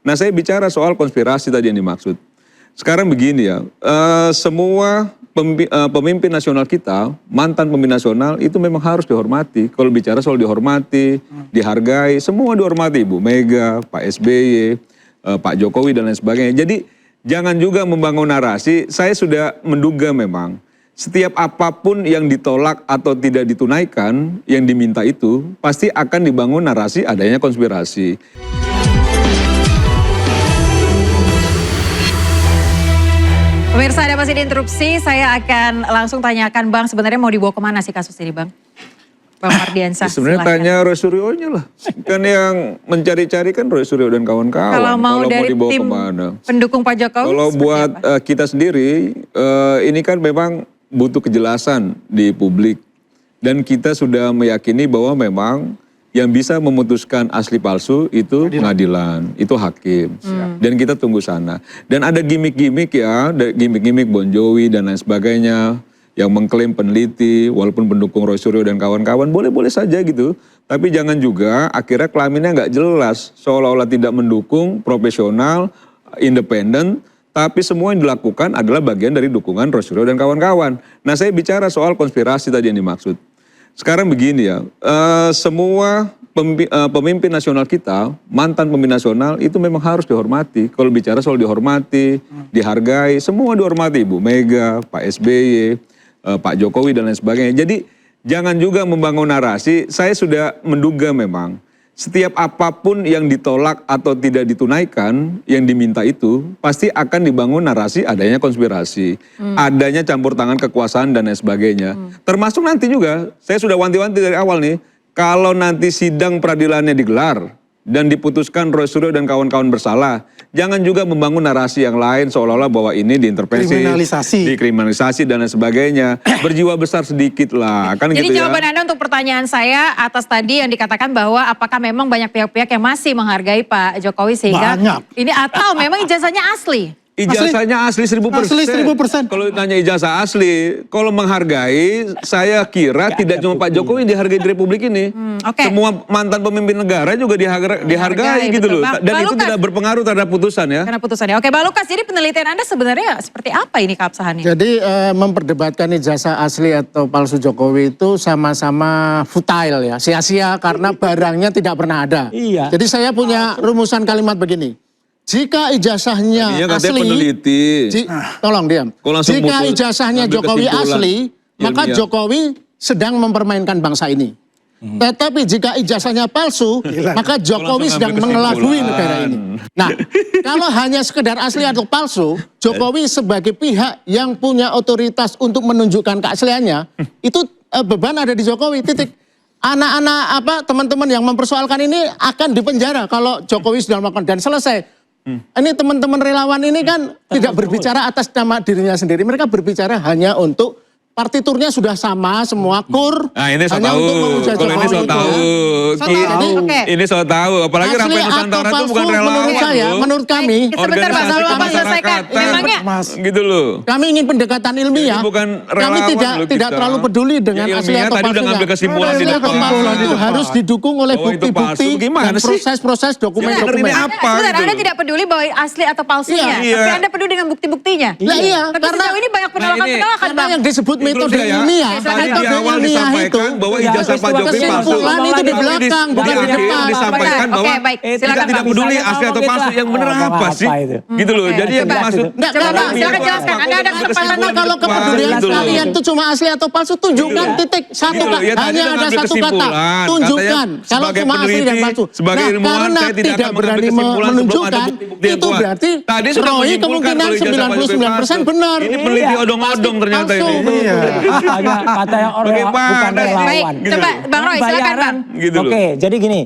Nah, saya bicara soal konspirasi tadi yang dimaksud. Sekarang begini ya, semua pemimpin nasional kita, mantan pemimpin nasional itu memang harus dihormati. Kalau bicara soal dihormati, dihargai, semua dihormati. Bu Mega, Pak SBY, Pak Jokowi dan lain sebagainya. Jadi jangan juga membangun narasi, saya sudah menduga memang setiap apapun yang ditolak atau tidak ditunaikan, yang diminta itu pasti akan dibangun narasi adanya konspirasi. Pemirsa, ada masih diinterupsi, saya akan langsung tanyakan Bang, sebenarnya mau dibawa kemana sih kasus ini Bang? Bang Mardiansah, sebenarnya tanya Roy Suryo-nya lah. Kan yang mencari-cari kan Roy Suryo dan kawan-kawan. Kalau mau dari dibawa tim kemana? Pendukung Pak Jokowi, kalau buat kita sendiri, ini kan memang butuh kejelasan di publik. Dan kita sudah meyakini bahwa memang yang bisa memutuskan asli palsu itu pengadilan, itu hakim. Dan kita tunggu sana. Dan ada gimmick-gimmick ya, gimmick-gimmick Bon Jovi dan lain sebagainya, yang mengklaim peneliti, walaupun pendukung Roy Suryo dan kawan-kawan, boleh-boleh saja gitu. Tapi jangan juga akhirnya kelaminnya nggak jelas, seolah-olah tidak mendukung, profesional, independen, tapi semua yang dilakukan adalah bagian dari dukungan Roy Suryo dan kawan-kawan. Nah, saya bicara soal konspirasi tadi yang dimaksud. Sekarang begini ya, semua pemimpin nasional kita, mantan pemimpin nasional itu memang harus dihormati. Kalau bicara soal dihormati, dihargai, semua dihormati. Bu Mega, Pak SBY, Pak Jokowi dan lain sebagainya. Jadi jangan juga membangun narasi, saya sudah menduga memang setiap apapun yang ditolak atau tidak ditunaikan, yang diminta itu pasti akan dibangun narasi adanya konspirasi, adanya campur tangan kekuasaan dan lain sebagainya. Termasuk nanti juga, saya sudah wanti-wanti dari awal nih, kalau nanti sidang peradilannya digelar dan diputuskan Roy Suryo dan kawan-kawan bersalah, jangan juga membangun narasi yang lain seolah-olah bahwa ini diintervensi, dikriminalisasi dan lain sebagainya. Berjiwa besar sedikit lah, kan jadi gitu ya. Jadi jawaban Anda untuk pertanyaan saya atas tadi yang dikatakan bahwa apakah memang banyak pihak-pihak yang masih menghargai Pak Jokowi sehingga ini atau memang ijazahnya asli? Ijazahnya asli 1000%. Asli 1000%. Kalau ditanya ijazah asli, kalau menghargai, saya kira tidak cuma Pak Jokowi yang dihargai di Republik ini. Semua mantan pemimpin negara juga dihargai gitu loh. Dan itu tidak berpengaruh terhadap putusan ya. Karena putusannya. Oke, Bang Lukas, jadi penelitian Anda sebenarnya seperti apa ini keabsahannya? Jadi memperdebatkan ijazah asli atau palsu Jokowi itu sama-sama futile ya, sia-sia karena barangnya tidak pernah ada. Iya. Jadi saya punya rumusan kalimat begini. Jika ijazahnya asli, tolong diam. Jika ijazahnya Jokowi asli, maka Jokowi sedang mempermainkan bangsa ini. Tetapi jika ijazahnya palsu, maka Jokowi sedang mengelabui negara ini. Nah, kalau hanya sekedar asli atau palsu, Jokowi sebagai pihak yang punya otoritas untuk menunjukkan keasliannya, itu beban ada di Jokowi, titik. Anak-anak teman-teman yang mempersoalkan ini akan dipenjara kalau Jokowi sudah melakukan dan selesai. Ini teman-teman relawan ini kan tidak berbicara atas nama dirinya sendiri. Mereka berbicara hanya untuk partiturnya sudah sama semua kur. Nah, ini so tahu. Kalau ini so tahu. Ini so tahu. Apalagi Rafael Nusantara itu bukan relawan. Menurut saya, menurut kami. Sebentar Pak, kalau Bapak selesaikan. Memangnya gitu loh. Kami ingin pendekatan ilmiah. Kami tidak terlalu peduli dengan asli atau palsunya. Tadi udah ngambil kesimpulan di depan. Itu harus didukung oleh bukti-bukti dan proses-proses dokumen-dokumen. Sebentar, Anda tidak peduli bahwa asli atau palsunya. Tapi Anda peduli dengan bukti-buktinya. Iya. Tapi sejauh ini banyak penolakan-penolakan. Karena yang disebut metode ilmiah, tadi di awal disampaikan bahwa ijazah Pak Jokowi palsu. Itu di belakang, bukan di depan. Disampaikan bahwa kita tidak peduli asli atau palsu, yang benar apa sih? Gitu loh. Jadi yang dimaksud. Silakan jelaskan. Anda ada kesempatan. Kalau kepedulian kalian itu cuma asli atau palsu, tunjukkan titik satu hanya ada satu kata. Tunjukkan kalau cuma asli dan palsu. Nah, karena tidak berani menunjukkan, itu berarti Roy kemungkinan 99% benar. Ini peneliti odong-odong ternyata ini. Katanya orang bukan relawan. Coba Bang Roy, silakan Bang. Oke, jadi gini,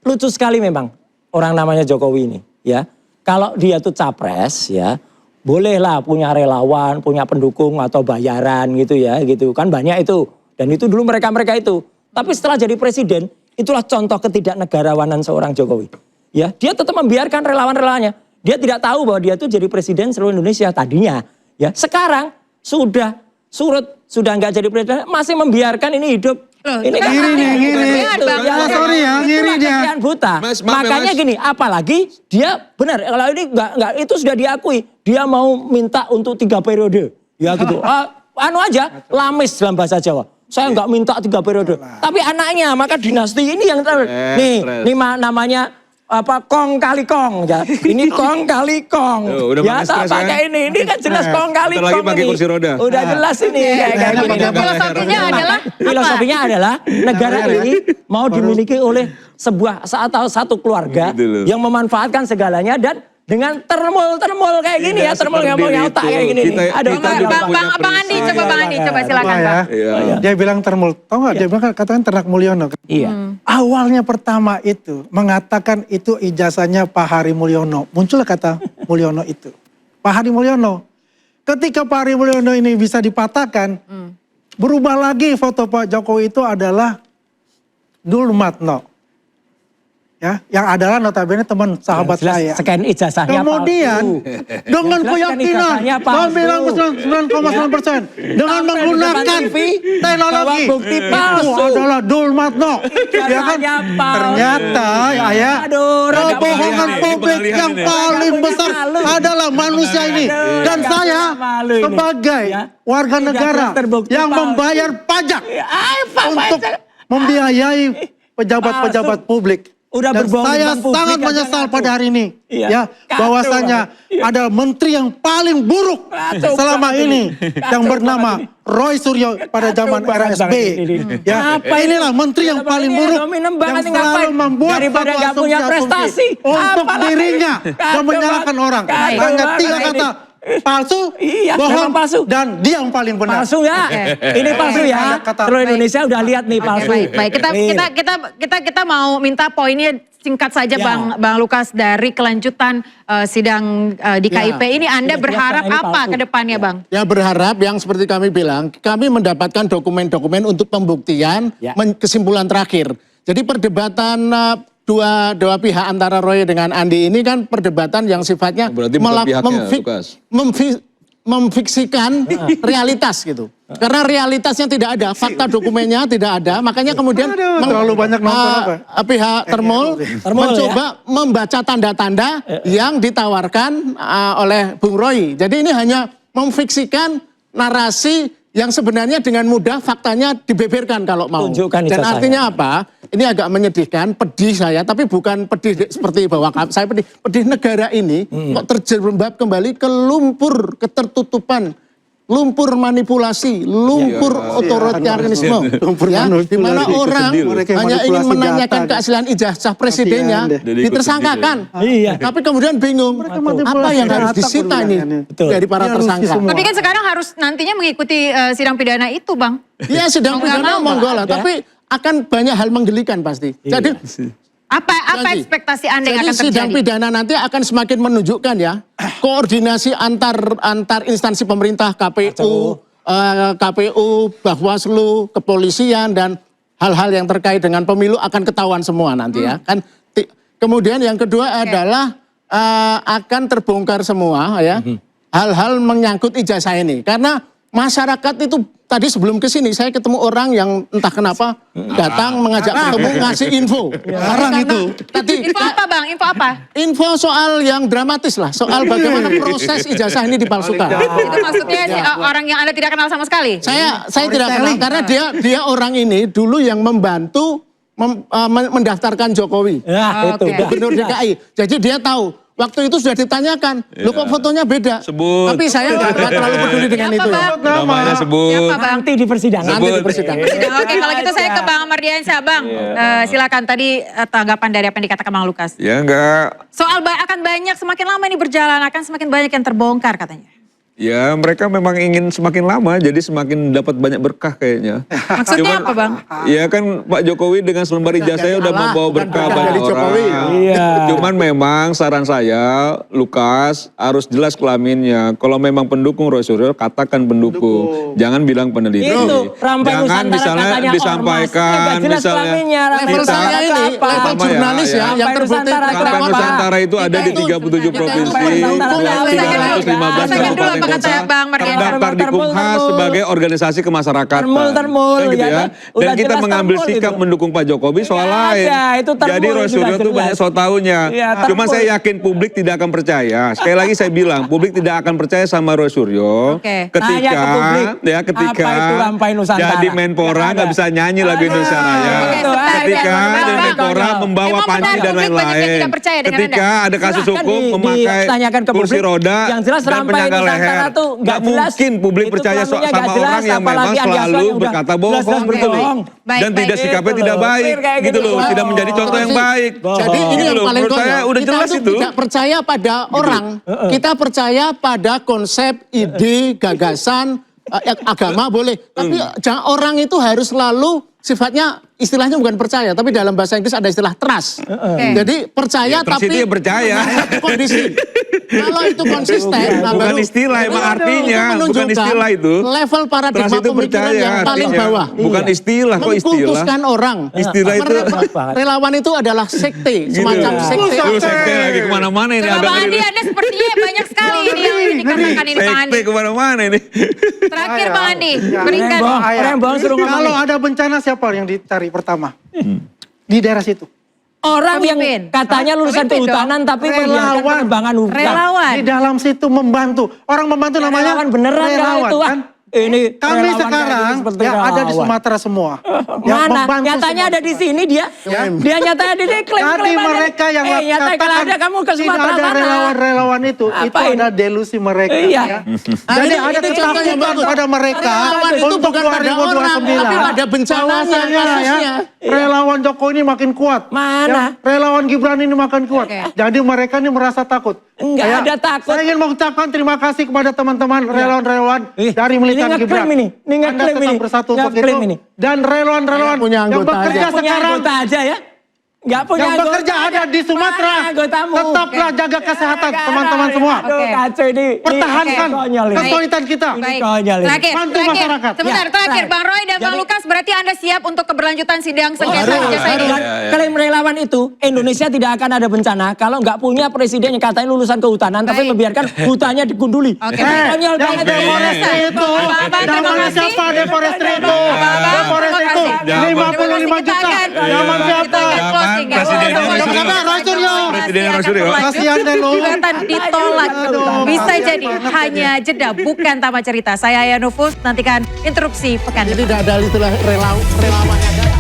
lucu sekali memang orang namanya Jokowi ini, ya. Kalau dia tuh capres, ya, bolehlah punya relawan, punya pendukung atau bayaran gitu ya, gitu kan banyak itu. Dan itu dulu mereka itu. Tapi setelah jadi presiden, itulah contoh ketidaknegarawanan seorang Jokowi. Ya, dia tetap membiarkan relawan-relawannya. Dia tidak tahu bahwa dia tuh jadi presiden seluruh Indonesia tadinya. Ya, sekarang sudah surut, sudah nggak jadi presiden, masih membiarkan ini hidup Ini kan ngiri. Sorry ya, ngiri dia. Buta. Makanya gini, apalagi dia benar kalau ini enggak itu sudah diakui. Dia mau minta untuk 3 periode. Ya gitu. Anu aja, lamis dalam bahasa Jawa. Saya enggak minta 3 periode. Tapi anaknya, maka dinasti ini yang nih namanya apa kong kali kong ya. Ini kong kali kong. Ya tak pakai ini kan jelas kong kali kong. Lagi pakai kursi roda. Udah jelas ini kayak gini. Filosofinya adalah negara ini mau dimiliki oleh sebuah atau satu keluarga yang memanfaatkan segalanya dan dengan termul kayak gini ya, termul yang punya otak kayak gini. Aduh, Bang Andi, coba silakan Bang. Dia bilang termul, tau gak? Dia bilang katakan Ternak Mulyono. Iya. Awalnya pertama itu mengatakan itu ijazahnya Pak Hari Mulyono. Muncullah kata Mulyono itu. Pak Hari Mulyono. Ketika Pak Hari Mulyono ini bisa dipatahkan, berubah lagi foto Pak Jokowi itu adalah Dulmatno. Ya, yang adalah notabene teman sahabat saya. Scan ijazahnya kemudian dengan keyakinan 99,9% dengan menggunakan teknologi bukti itu palsu adalah Dulmatno. Ya kan? Ternyata ya kebohongan publik yang paling besar adalah manusia ini. Dan saya sebagai warga negara yang membayar pajak untuk membiayai pejabat-pejabat publik. Dan saya sangat menyesal pada hari ini ya bahwasanya ada menteri yang paling buruk selama ini yang bernama Roy Suryo pada zaman era SBY. Ya, inilah menteri yang paling buruk yang selalu membuat satu asumsi untuk dirinya dan menyalahkan orang. Hanya 3 kata. Palsu, bohong, palsu. Dan dia yang paling benar. Palsu ya, ini palsu ya. Seluruh Indonesia udah lihat nih palsu. Baik. Kita mau minta poinnya singkat saja Bang Lukas dari kelanjutan sidang di KIP ini. Anda berharap apa ke depannya Bang? Ya berharap yang seperti kami bilang, kami mendapatkan dokumen-dokumen untuk pembuktian kesimpulan terakhir. Jadi perdebatan dua pihak antara Roy dengan Andi ini kan perdebatan yang sifatnya memfiksikan realitas gitu. Karena realitasnya tidak ada, fakta dokumennya tidak ada, makanya kemudian terlalu banyak nonton pihak Termul mencoba membaca tanda-tanda yang ditawarkan oleh Bung Roy. Jadi ini hanya memfiksikan narasi yang sebenarnya dengan mudah faktanya dibeberkan kalau mau. Dan artinya apa? Ini agak menyedihkan, pedih saya, tapi bukan pedih seperti bahwa saya pedih negara ini kok terjerembab kembali ke lumpur ketertutupan, lumpur manipulasi, lumpur otoritarianisme. Ya, di mana orang hanya ingin menanyakan keaslian ijazah presidennya, ditersangkakan. Tapi kemudian bingung, apa yang harus disita ini dari para tersangka. Tapi kan sekarang harus nantinya mengikuti sidang pidana itu Bang. Iya sidang pidana monggo lah, tapi akan banyak hal menggelikan pasti. Jadi apa ekspektasi Anda yang akan terjadi? Sidang pidana nanti akan semakin menunjukkan ya koordinasi antar instansi pemerintah, KPU, Bawaslu, kepolisian dan hal-hal yang terkait dengan pemilu akan ketahuan semua nanti ya. Kan kemudian yang kedua adalah akan terbongkar semua ya hal-hal menyangkut ijazah ini karena masyarakat itu tadi sebelum ke sini saya ketemu orang yang entah kenapa datang mengajak ketemu ngasih info. Orang itu. Info apa Bang? Info apa? Info soal yang dramatis lah, soal bagaimana proses ijazah ini dipalsukan. Itu maksudnya orang yang Anda tidak kenal sama sekali? Saya tidak kenal karena dia orang ini dulu yang membantu mendaftarkan Jokowi. Gubernur DKI. Jadi dia tahu. Waktu itu sudah ditanyakan, loh kok fotonya beda? Sebut. Tapi saya nggak terlalu peduli dengan itu. Namanya sebut. Nanti di persidangan. Oke, kalau gitu saya ke Bang Mardiansyah. Bang, silakan tadi tanggapan dari apa yang dikatakan Bang Lukas. Ya enggak. Soal akan banyak, semakin lama ini berjalan, akan semakin banyak yang terbongkar katanya. Ya mereka memang ingin semakin lama jadi semakin dapat banyak berkah kayaknya. Maksudnya apa Bang? Ya kan Pak Jokowi dengan selembar ijazahnya udah membawa berkah banyak orang. Cuman memang saran saya Lukas harus jelas kelaminnya. Kalau memang pendukung Roy Suryo katakan pendukung. Jangan bilang peneliti. Jangan misalnya disampaikan misalnya level saya ini level jurnalis ya yang terbukti Kampai Nusantara itu ada di 37 provinsi 315 kabupaten kata Bang Mardhani. terdaftar di Kumhas sebagai organisasi kemasyarakatan. Termul, Kan gitu ya ya. kan? Dan Udah kita jelas mengambil termul sikap itu. mendukung Pak Jokowi soal Iya, lain. itu termul Jadi Roy Suryo juga itu banyak jelas. so taunya. Iya, Cuma termul. saya yakin publik tidak akan percaya. Sekali lagi saya bilang, publik tidak akan percaya sama Roy Suryo Oke. Tanya ke publik, ketika apa itu Lampay Nusantara? jadi Menpora Nggak nggak ada. bisa nyanyi lagu Indonesia Raya. Oke, sebentar, Ketika Bang. jadi Bang. Menpora membawa Emang panci benar dan publik banyak yang lain-lain. tidak percaya dengan Ketika ada kasus Silahkan hukum memakai ditanyakan ke kursi publik. roda Yang jelas dan Lampay penyangga Nusantara leher. tuh nggak jelas. mungkin publik Itu percaya kelaminnya sama nggak jelas, orang yang memang apalagi Andi selalu Aswan yang udah berkata jelas-jelas bohong berbohong. Baik, dan tidak baik. sikapnya Itu tidak loh. baik Kayak gitu gitu loh, loh. tidak menjadi contoh yang baik. Jadi ini Gitu yang loh, paling menurut saya konyol. udah Kita jelas tuh itu. tidak percaya pada orang, kita percaya pada konsep, ide, gagasan, agama boleh. Tapi orang itu harus selalu sifatnya istilahnya bukan percaya, tapi dalam bahasa Inggris ada istilah trust. Jadi percaya Ya, trust tapi itu ya percaya. satu kondisi. Kalau itu konsisten, nah Bukan baru- istilah, emang itu artinya. Bukan menunjukkan istilah itu. level paradigma Trust itu pemikiran percaya yang paling artinya. bawah. Bukan istilah, kok istilah? Mengkultuskan orang. Istilah itu. Relawan itu adalah sekte, semacam Gitu. sekte. Sekte lagi kemana-mana ini. Coba agak Bang ngeri. Andi, Anda sepertinya banyak sekali ini yang dikatakan ini Bang Andi. Sekte kemana-mana ini. Terakhir Bang Andi, Ya. berikan. Orang yang bohong suruh ngomong. Kalau ada bencana siapa yang dicari pertama? Di daerah situ. Orang yang Pemimpin. katanya lulusan Pemimpin kehutanan tapi membiarkan Relawan. penerbangan hutan. Relawan. Di dalam situ membantu. Orang membantu Ya, namanya relawan beneran kalau relawan, itu. kan? Ini Kami relawan sekarang kayak gini seperti ya ada di relawan. Sumatera semua. Ya, Mana? membantu Nyatanya semua. ada di sini dia. Ya. Dia nyatanya di sini klaim-klaim Tadi ada. mereka yang nyatanya kalau ada kamu ke tidak Sumatera ada sana. relawan-relawan itu Apa ini? ada delusi mereka. Iya. Ya. Ah, Jadi ini- ada itu contoh yang ketakutan bagus. pada mereka Relawan itu untuk bukan pada orang, 2029. tapi pada bencananya, Bahwasanya kasusnya. relawan Jokowi ini makin kuat. Mana? Ya, relawan Gibran ini makin kuat. Oke. Jadi mereka ini merasa takut. Enggak ada takut. Saya ingin mengucapkan terima kasih kepada teman-teman relawan-relawan dari militan Ini Gibran. ngeklaim ini. Ini Anda ngeklaim tetap ini. bersatu untuk itu. Ngeklaim ini. Dan relawan-relawan Saya punya yang anggota bekerja aja. Punya sekarang. anggota aja ya. Enggak punya Yang anggota bekerja ada di Sumatera. Mana anggotamu? Tetaplah jaga kesehatan Nggak teman-teman ada. semua. Aduh, Oke. kacau ini. Pertahankan Ini konyol ini. kesulitan kita. Baik. konyol ini. Terakhir, Bantu terakhir. masyarakat. Sebentar, Ya, terakhir. terakhir. Bang Roy dan Bang Jadi- Lukas, berarti Anda siap untuk keberlanjutan sidang sengketa harus, jasa ini? harus. Klaim relawan itu Indonesia tidak akan ada bencana kalau nggak punya presiden yang katanya lulusan kehutanan tapi Baik. membiarkan hutannya digunduli. Oke. Konyol Yang banget. deforestasi itu. Bapak, terima Namanya kasih. siapa deforestasi itu? Bapak, Deforestasi terima itu. kasih. 55 Kita juta. akan- Zaman kita siapa? akan closing ya. Presiden Untuk Roy Suryo. Siapa? Roy Suryo. Presiden Roy Suryo. Kasihan deh lu. Gugatan ditolak. Aduh, Bisa kasihan jadi banget hanya jeda, bukan tamat cerita. Saya Aya Nufus, nantikan interupsi pekan Jadi depan. tidak ada istilah relawan.